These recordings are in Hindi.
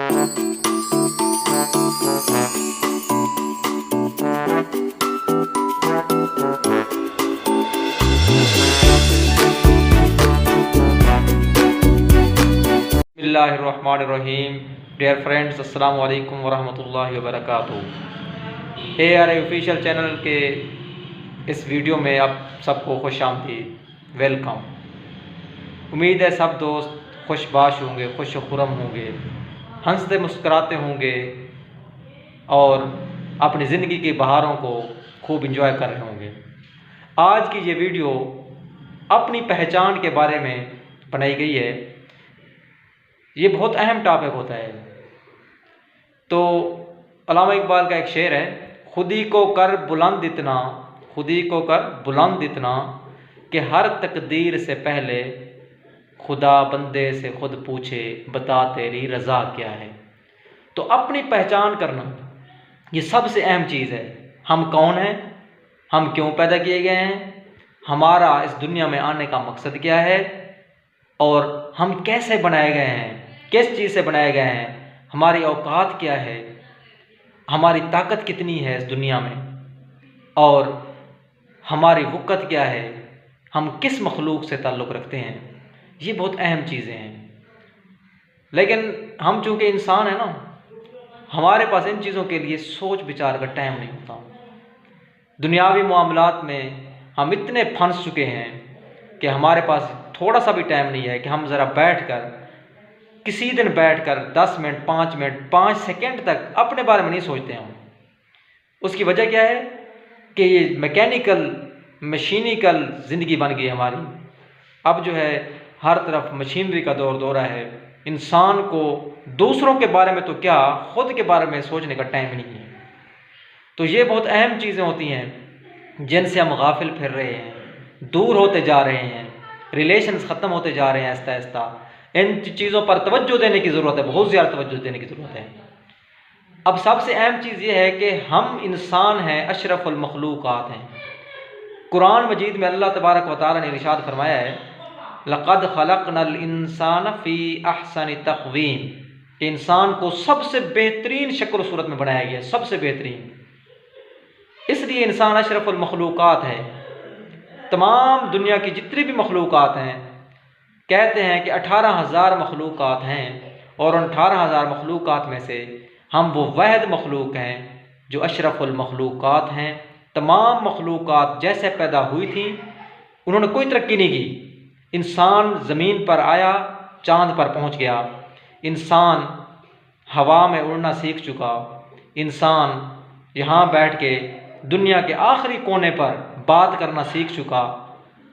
बिस्मिल्लाहिर्रहमानिर्रहीम। डियर फ्रेंड्स, अस्सलाम वालेकुम वरहमतुल्लाहि वबरकातुहू। ARI ऑफिशियल चैनल के इस वीडियो में आप सबको खुश आमदीद, वेलकम। उम्मीद है सब दोस्त खुशबाश होंगे, खुश खुरम होंगे, हंसते मुस्कुराते होंगे और अपनी ज़िंदगी की बहारों को खूब इंजॉय कर रहे होंगे। आज की ये वीडियो अपनी पहचान के बारे में बनाई गई है। ये बहुत अहम टॉपिक होता है। तो अल्लामा इकबाल का एक शेर है, खुदी को कर बुलंद इतना, खुदी को कर बुलंद इतना कि हर तकदीर से पहले खुदा बंदे से खुद पूछे बता तेरी रज़ा क्या है। तो अपनी पहचान करना ये सबसे अहम चीज़ है। हम कौन हैं, हम क्यों पैदा किए गए हैं, हमारा इस दुनिया में आने का मकसद क्या है और हम कैसे बनाए गए हैं, किस चीज़ से बनाए गए हैं, हमारी औकात क्या है, हमारी ताकत कितनी है इस दुनिया में और हमारी वक़्त क्या है, हम किस मखलूक से ताल्लुक़ रखते हैं। ये बहुत अहम चीज़ें हैं। लेकिन हम चूँकि इंसान हैं ना, हमारे पास इन चीज़ों के लिए सोच विचार का टाइम नहीं होता। दुनियावी मामलात में हम इतने फंस चुके हैं कि हमारे पास थोड़ा सा भी टाइम नहीं है कि हम ज़रा किसी दिन बैठकर 10 मिनट, 5 मिनट, 5 सेकंड तक अपने बारे में नहीं सोचते हम। उसकी वजह क्या है कि ये मैकेनिकल, मशीनिकल ज़िंदगी बन गई हमारी। अब जो है हर तरफ मशीनरी का दौर है। इंसान को दूसरों के बारे में तो क्या, खुद के बारे में सोचने का टाइम नहीं है। तो ये बहुत अहम चीज़ें होती हैं जिनसे हम गाफिल फिर रहे हैं, दूर होते जा रहे हैं, रिलेशंस ख़त्म होते जा रहे हैं आहिस्ता आहिस्ता। इन चीज़ों पर तवज्जो देने की ज़रूरत है, बहुत ज़्यादा तवज्जो देने की ज़रूरत है। अब सबसे अहम चीज़ ये है कि हम इंसान हैं, अशरफुल मखलूक़ात हैं। कुरान मजीद में अल्लाह तबारक व तआला ने इरशाद फरमाया है, लक़द ख़लक़नल इंसान फ़ी अहसनि तक़वीम। इंसान को सबसे बेहतरीन शक्ल सूरत में बनाया गया, सबसे बेहतरीन। इसलिए इंसान अशरफुल मखलूक़ात है। तमाम दुनिया की जितनी भी मखलूक़ात हैं, कहते हैं कि 18,000 मखलूक़ात हैं और उन 18,000 मखलूक़ात में से हम वो वाहिद मखलूक हैं जो अशरफुल मखलूक़ात हैं। तमाम मखलूक़ात जैसे पैदा हुई थी उन्होंने कोई तरक्की नहीं की। इंसान ज़मीन पर आया, चाँद पर पहुँच गया, इंसान हवा में उड़ना सीख चुका, इंसान यहाँ बैठ के दुनिया के आखिरी कोने पर बात करना सीख चुका।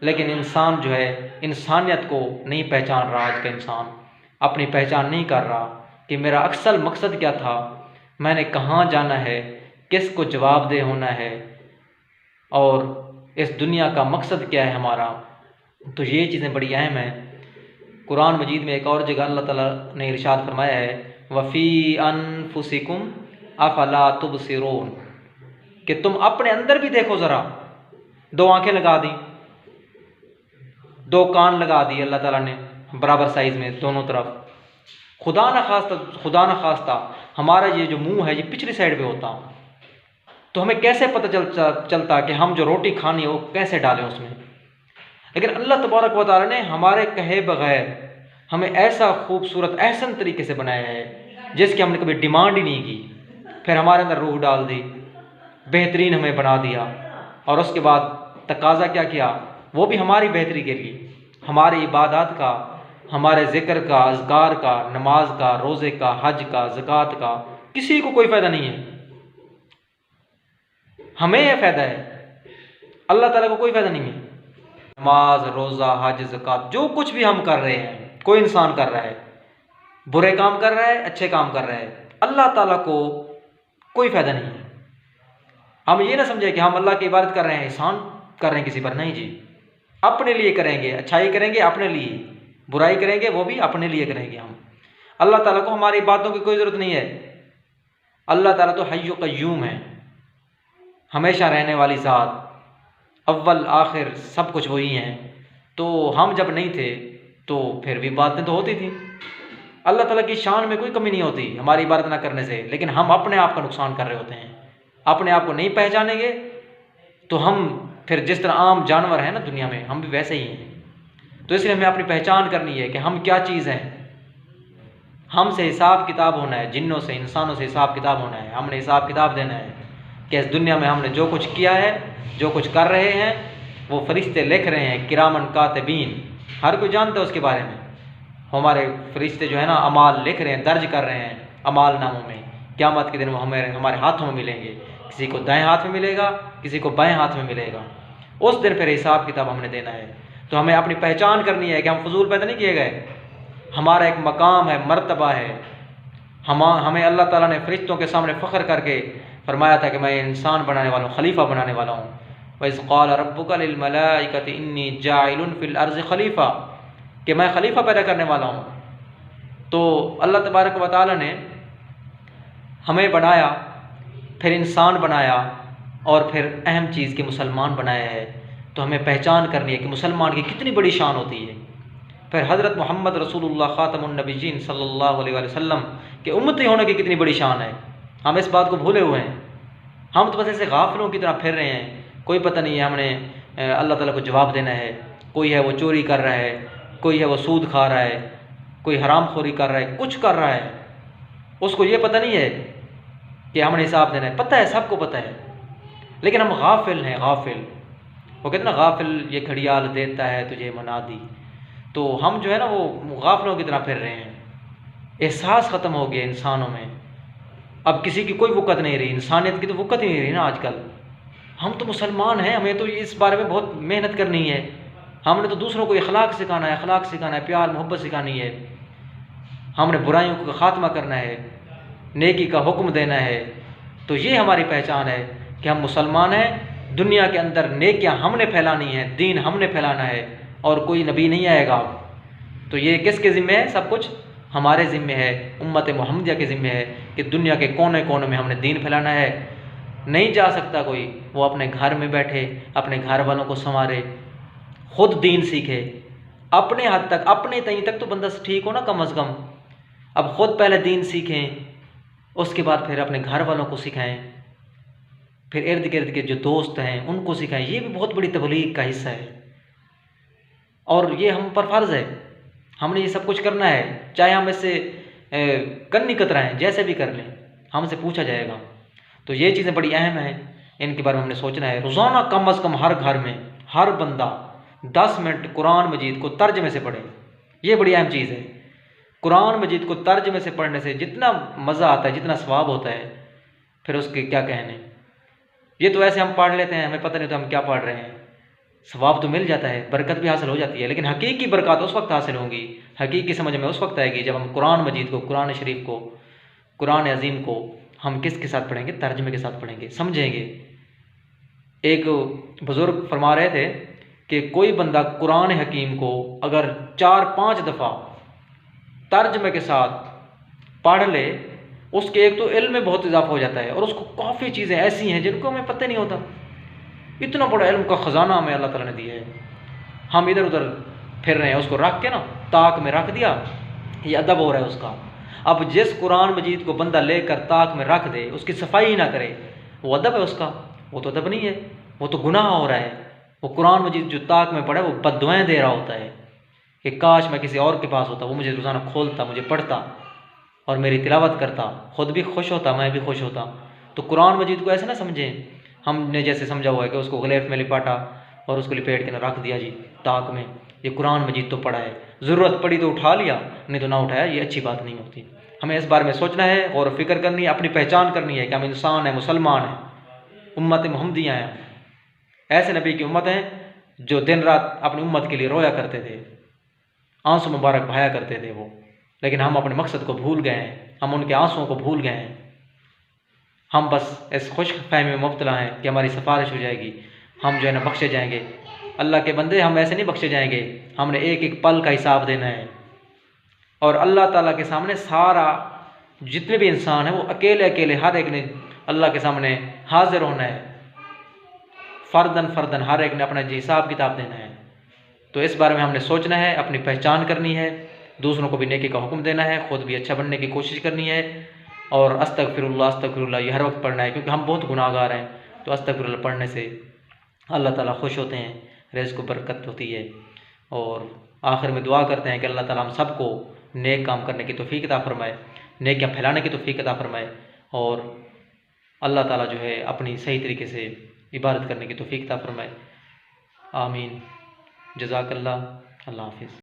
लेकिन इंसान जो है इंसानियत को नहीं पहचान रहा। आज का इंसान अपनी पहचान नहीं कर रहा कि मेरा असल मकसद क्या था, मैंने कहाँ जाना है, किस को जवाबदेह होना है और इस दुनिया का मकसद क्या है हमारा। तो ये चीज़ें बड़ी अहम हैं। कुरान मजीद में एक और जगह अल्लाह ताला ने इरशाद फरमाया है, वफ़ी अनफुसिकुम अफला तुबसिरून, कि तुम अपने अंदर भी देखो ज़रा। 2 आँखें लगा दी, 2 कान लगा दिए अल्लाह ताला ने बराबर साइज़ में दोनों तरफ। खुदा न खास्ता हमारा ये जो मुंह है ये पिछली साइड पे होता, तो हमें कैसे पता चलता कि हम जो रोटी खानी है वो कैसे डालें उसमें। लेकिन अल्लाह तबारक व तआला ने हमारे कहे बगैर हमें ऐसा खूबसूरत एहसन तरीके से बनाया है जिसकी हमने कभी डिमांड ही नहीं की। फिर हमारे अंदर रूह डाल दी, बेहतरीन हमें बना दिया और उसके बाद तकाज़ा क्या किया, वो भी हमारी बेहतरी के लिए, हमारी इबादत का, हमारे ज़िक्र का, अज़कार का, नमाज का, रोज़े का, हज का, ज़कात का। किसी को कोई फ़ायदा नहीं है, हमें यह फ़ायदा है, अल्लाह ताला को कोई फ़ायदा नहीं है। नमाज, रोज़ा, हज, ज़कात जो कुछ भी हम कर रहे हैं, कोई इंसान कर रहा है, बुरे काम कर रहा है, अच्छे काम कर रहा है, अल्लाह ताला को कोई फ़ायदा नहीं है। हम ये ना समझे कि हम अल्लाह की इबादत कर रहे हैं, एहसान कर रहे हैं किसी पर। नहीं जी, अपने लिए करेंगे, अच्छाई करेंगे अपने लिए, बुराई करेंगे वो भी अपने लिए करेंगे। हम अल्लाह ताला को हमारी बातों की कोई ज़रूरत नहीं है। अल्लाह ताला तो हय्यु क़य्यूम है, हमेशा रहने वाली ज़ात, अव्वल आखिर सब कुछ वही हैं। तो हम जब नहीं थे तो फिर भी बातें तो होती थी। अल्लाह ताला की शान में कोई कमी नहीं होती हमारी इबादत ना करने से, लेकिन हम अपने आप का नुकसान कर रहे होते हैं। अपने आप को नहीं पहचानेंगे तो हम फिर जिस तरह आम जानवर हैं ना दुनिया में, हम भी वैसे ही हैं। तो इसलिए हमें अपनी पहचान करनी है कि हम क्या चीज़ हैं। हमसे हिसाब किताब होना है, जिन्नों से इंसानों से हिसाब किताब होना है। हमने हिसाब किताब देना है कि इस दुनिया में हमने जो कुछ किया है, जो कुछ कर रहे हैं, वो फरिश्ते लिख रहे हैं, किरामन कातिबीन। हर कोई जानता है उसके बारे में। हमारे फरिश्ते जो है ना अमाल लिख रहे हैं, दर्ज कर रहे हैं अमाल नामों में। क़यामत के दिन वो हमारे हाथों में मिलेंगे। किसी को दाएं हाथ में मिलेगा, किसी को बाएं हाथ में मिलेगा। उस दिन फिर हिसाब किताब हमने देना है। तो हमें अपनी पहचान करनी है कि हम फजूल पैदा नहीं किए गए। हमारा एक मकाम है, मर्तबा है। हमें अल्लाह ताला ने फरिश्तों के सामने फ़ख्र करके फरमाया था कि मैं इंसान बनाने वाला हूँ, खलीफा बनाने वाला हूँ। वइज़ क़ाल रब्बुका लिल मलाइकति इन्नी जाइलुन फ़िल अर्ज़ि खलीफ़ा, कि मैं खलीफा पैदा करने वाला हूँ। तो अल्लाह तबारक व तआला ने हमें बनाया, फिर इंसान बनाया और फिर अहम चीज़ के मुसलमान बनाया है। तो हमें पहचान करनी है कि मुसलमान की कितनी बड़ी शान होती है। फिर हज़रत मोहम्मद रसूलुल्लाह ख़ातमुन नबिय्यीन सल्लल्लाहु अलैहि वसल्लम के उम्मती होने की कितनी बड़ी शान है। हम इस बात को भूले हुए हैं। हम तो बस ऐसे गाफिलों की तरह फिर रहे हैं। कोई पता नहीं है हमने अल्लाह ताला को जवाब देना है। कोई है वो चोरी कर रहा है, कोई है वो सूद खा रहा है, कोई हरामखोरी कर रहा है, कुछ कर रहा है। उसको ये पता नहीं है कि हमने हिसाब देना है। पता है, सबको पता है, लेकिन हम गाफिल हैं, गाफिल। वो कहते हैं ना, गाफिल ये घड़ियाल देता है तुझे मनादी। तो हम जो है ना वो गाफिलों की तरह फिर रहे हैं। एहसास ख़त्म हो गया इंसानों में। अब किसी की कोई वक़्त नहीं रही, इंसानियत की तो वक़्त ही नहीं रही ना आजकल। हम तो मुसलमान हैं, हमें तो इस बारे में बहुत मेहनत करनी है। हमने तो दूसरों को अखलाक सिखाना है, अखलाक सिखाना है, प्यार मोहब्बत सिखानी है। हमने बुराइयों का ख़ात्मा करना है, नेकी का हुक्म देना है। तो ये हमारी पहचान है कि हम मुसलमान हैं। दुनिया के अंदर नेकियां हमने फैलानी है, दीन हमने फैलाना है, और कोई नबी नहीं आएगा। तो ये किसके ज़िम्मे है? सब कुछ हमारे ज़िम्मे है, उम्मत मुहम्मदिया के ज़िम्मे है कि दुनिया के कोने कोने में हमने दीन फैलाना है। नहीं जा सकता कोई, वो अपने घर में बैठे, अपने घर वालों को संवारे, खुद दीन सीखे। अपने हद तक, अपने तई तक तो बंदा ठीक हो ना कम अज़ कम। अब ख़ुद पहले दीन सीखें, उसके बाद फिर अपने घर वालों को सिखाएं, फिर इर्द गिर्द के जो दोस्त हैं उनको सिखाएं। ये भी बहुत बड़ी तबलीग का हिस्सा है और ये हम पर फ़र्ज़ है। हमने ये सब कुछ करना है, चाहे हम इससे कन्नी कतराएं, जैसे भी कर लें, हमसे पूछा जाएगा। तो ये चीज़ें बड़ी अहम हैं, इनके बारे में हमने सोचना है। रोज़ाना कम अज़ कम हर घर में हर बंदा 10 मिनट कुरान मजीद को तर्जमे से पढ़े। ये बड़ी अहम चीज़ है। कुरान मजीद को तर्जमे से पढ़ने से जितना मज़ा आता है, जितना सवाब होता है, फिर उसके क्या कहने। ये तो ऐसे हम पढ़ लेते हैं, हमें पता नहीं तो हम क्या पढ़ रहे हैं। सवाब तो मिल जाता है, बरकत भी हासिल हो जाती है, लेकिन हकीकी बरकत उस वक्त हासिल होंगी, हकीकी समझ में उस वक्त आएगी जब हम कुरान मजीद को, कुरान शरीफ को, कुरान अजीम को हम किसके साथ पढ़ेंगे? तर्जमे के साथ पढ़ेंगे, समझेंगे। एक बुज़ुर्ग फरमा रहे थे कि कोई बंदा कुरान हकीम को अगर 4-5 दफ़ा तर्जमे के साथ पढ़ ले, उसके एक तो इल्म में बहुत इजाफा हो जाता है और उसको काफ़ी चीज़ें ऐसी हैं जिनको हमें पता नहीं होता। इतना बड़ा इल्म का ख़जाना हमें अल्लाह ताला ने दिया है। हम इधर उधर फिर रहे हैं, उसको रख के ना ताक में रख दिया, ये अदब हो रहा है उसका। अब जिस कुरान मजीद को बंदा लेकर ताक में रख दे, उसकी सफाई ही ना करे, वो अदब है उसका? वो तो अदब नहीं है, वो तो गुनाह हो रहा है। वो कुरान मजीद जो ताक में पढ़ा है, वो बद्दुआएं दे रहा होता है कि काश मैं किसी और के पास होता, वो मुझे रोज़ाना खोलता, मुझे पढ़ता और मेरी तिलावत करता, ख़ुद भी खुश होता, मैं भी खुश होता। तो कुरान मजीद को ऐसे ना समझें हमने जैसे समझा हुआ है कि उसको ग़िलाफ़ में लिपाटा और उसको लिपेट के ना रख दिया जी ताक में। ये कुरान मजीद तो पढ़ा है, ज़रूरत पड़ी तो उठा लिया, नहीं तो ना उठाया। ये अच्छी बात नहीं होती। हमें इस बारे में सोचना है, गौर व फिक्र करनी है, अपनी पहचान करनी है कि हम इंसान हैं, मुसलमान हैं, उम्मत मुहम्मदिया हैं। ऐसे नबी की उम्मत हैं जो दिन रात अपनी उम्मत के लिए रोया करते थे, आंसू मुबारक बहाया करते थे वो। लेकिन हम अपने मकसद को भूल गए हैं, हम उनके आंसुओं को भूल गए हैं। हम बस इस खुश फहमी में मुब्तला हैं कि हमारी सिफारिश हो जाएगी, हम जो है ना बख्शे जाएंगे। अल्लाह के बंदे, हम ऐसे नहीं बख्शे जाएंगे। हमने एक एक पल का हिसाब देना है और अल्लाह ताला के सामने सारा जितने भी इंसान हैं वो अकेले अकेले हर एक ने अल्लाह के सामने हाजिर होना है। फ़र्दन फ़र्दन हर एक ने अपना हिसाब किताब देना है। तो इस बारे में हमने सोचना है, अपनी पहचान करनी है। दूसरों को भी नेकी का हुक्म देना है, ख़ुद भी अच्छा बनने की कोशिश करनी है। और अस्तगफिरुल्लाह ये हर वक्त पढ़ना है, क्योंकि हम बहुत गुनाहगार हैं। तो अस्तगफिरुल्लाह पढ़ने से अल्लाह ताला खुश होते हैं, रिज़्क़ को बरकत होती है। और आखिर में दुआ करते हैं कि अल्लाह ताला हम सबको नेक काम करने की तौफ़ीक अता फ़रमाए, नेकियां फैलाने की तौफ़ीक अता फ़रमाए, और अल्लाह ताला जो है अपनी सही तरीके से इबादत करने की तौफ़ीक अता फ़रमाए। आमीन। जज़ाकल्लाह। अल्लाह हाफ़िज़।